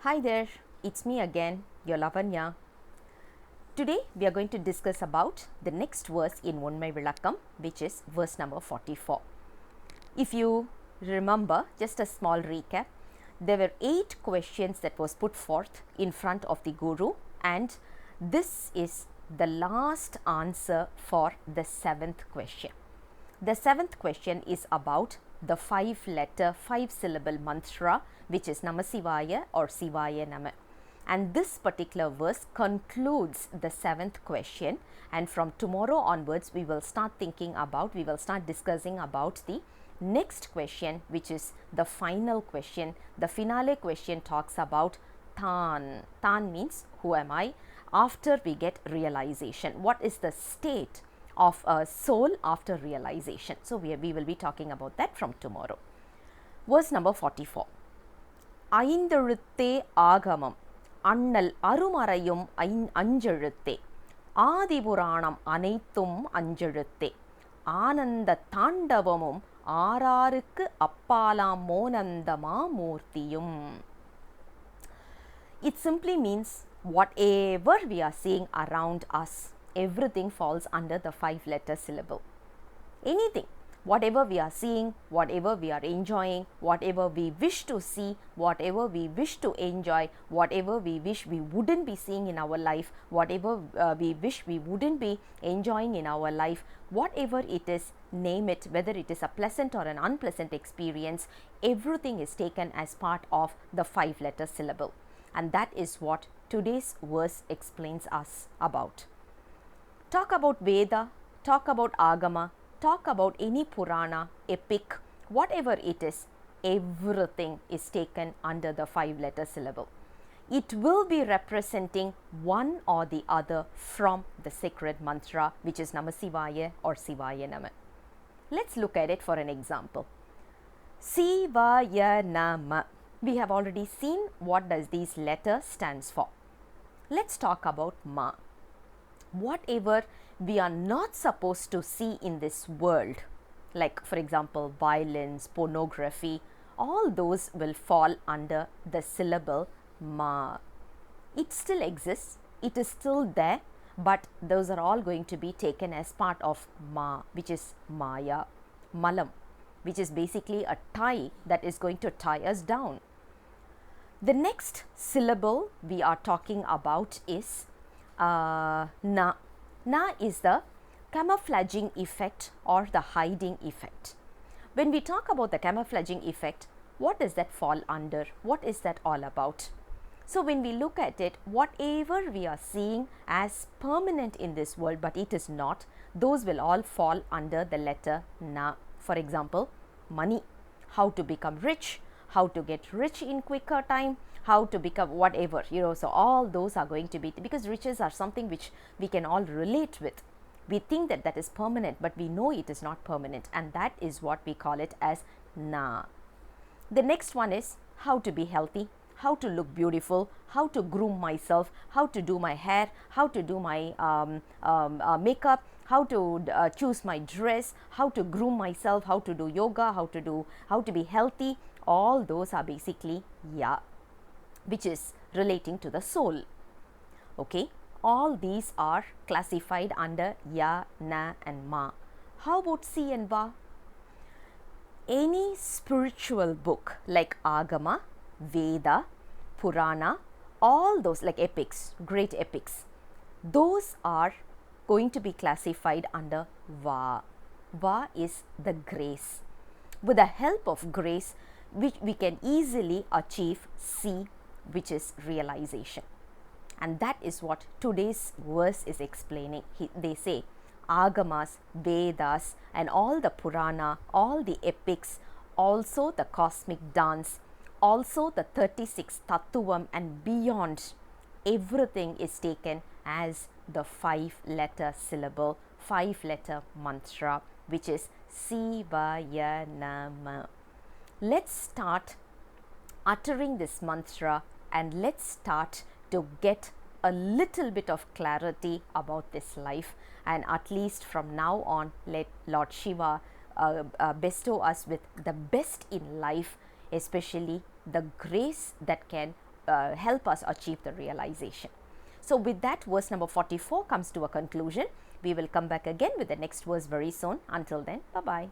Hi there, it's me again, your Lavanya. Today we are going to discuss about the next verse in Unmai Vilakkam, which is verse number 44. If you remember, just a small recap, there were 8 questions that was put forth in front of the Guru, and this is the last answer for the 7th question. The 7th question is about the 5-letter, 5-syllable mantra, which is Namasivaya or Sivaya Nama. And this particular verse concludes the 7th question, and from tomorrow onwards we will start discussing about the next question, which is the final question. The finale question talks about Tan. Tan means who am I? After we get realization, what is the state of a soul after realization? So we will be talking about that from tomorrow. Verse number 44. ஐந்தெழுத்தே ஆகமம் அண்ணல் அருமறையும் அஞ்செழுத்தே ஆதிபுராணம் அனைத்தும் அஞ்செழுத்தே ஆனந்த தாண்டவமும் ஆறாருக்கு அப்பாலாம் மோனந்தமா மூர்த்தியும். It simply means whatever we are seeing around us, everything falls under the 5-letter syllable. Anything, whatever we are seeing, whatever we are enjoying, whatever we wish to see, whatever we wish to enjoy, whatever we wish we wouldn't be seeing in our life, whatever we wish we wouldn't be enjoying in our life, whatever it is, name it, whether it is a pleasant or an unpleasant experience, everything is taken as part of the 5-letter syllable. And that is what today's verse explains us about. Talk about Veda, talk about Agama, talk about any Purana, epic, whatever it is, everything is taken under the 5-letter syllable. It will be representing one or the other from the sacred mantra, which is Namasivaya or Sivaya Nama. Let's look at it for an example. Sivaya Nama. We have already seen what does these letters stands for. Let's talk about Ma. Whatever we are not supposed to see in this world, like for example violence, pornography, all those will fall under the syllable Ma. It still exists, it is still there, but those are all going to be taken as part of Ma, which is Maya, Malam, which is basically a tie that is going to tie us down. The next syllable we are talking about is Na. Na is the camouflaging effect or the hiding effect. When we talk about the camouflaging effect, what does that fall under? What is that all about? So when we look at it, whatever we are seeing as permanent in this world, but it is not, those will all fall under the letter Na. For example, money, how to become rich, how to get rich in quicker time, how to become whatever, so all those are going to be, because riches are something which we can all relate with. We think that that is permanent, but we know it is not permanent, and that is what we call it as Na. The next one is how to be healthy, how to look beautiful, how to groom myself, how to do my hair, how to do my makeup, how to choose my dress, how to groom myself, how to do yoga, how to be healthy. All those are basically Ya, which is relating to the soul. Okay, all these are classified under Ya, Na and Ma. How about Si and Va? Any spiritual book like Agama, Veda, Purana, all those like epics, great epics, those are going to be classified under Va. Va is the grace. With the help of grace, which we can easily achieve Si, which is realization. And that is what today's verse is explaining. They say Agamas, Vedas and all the Purana, all the epics, also the cosmic dance, also the 36 Tattvam and beyond, everything is taken as the 5-letter syllable, 5-letter mantra, which is Sivaya Nama. Let's start uttering this mantra and let's start to get a little bit of clarity about this life, and at least from now on let Lord Shiva bestow us with the best in life, especially the grace that can help us achieve the realization. So with that, verse number 44 comes to a conclusion. We will come back again with the next verse very soon. Until then, bye-bye.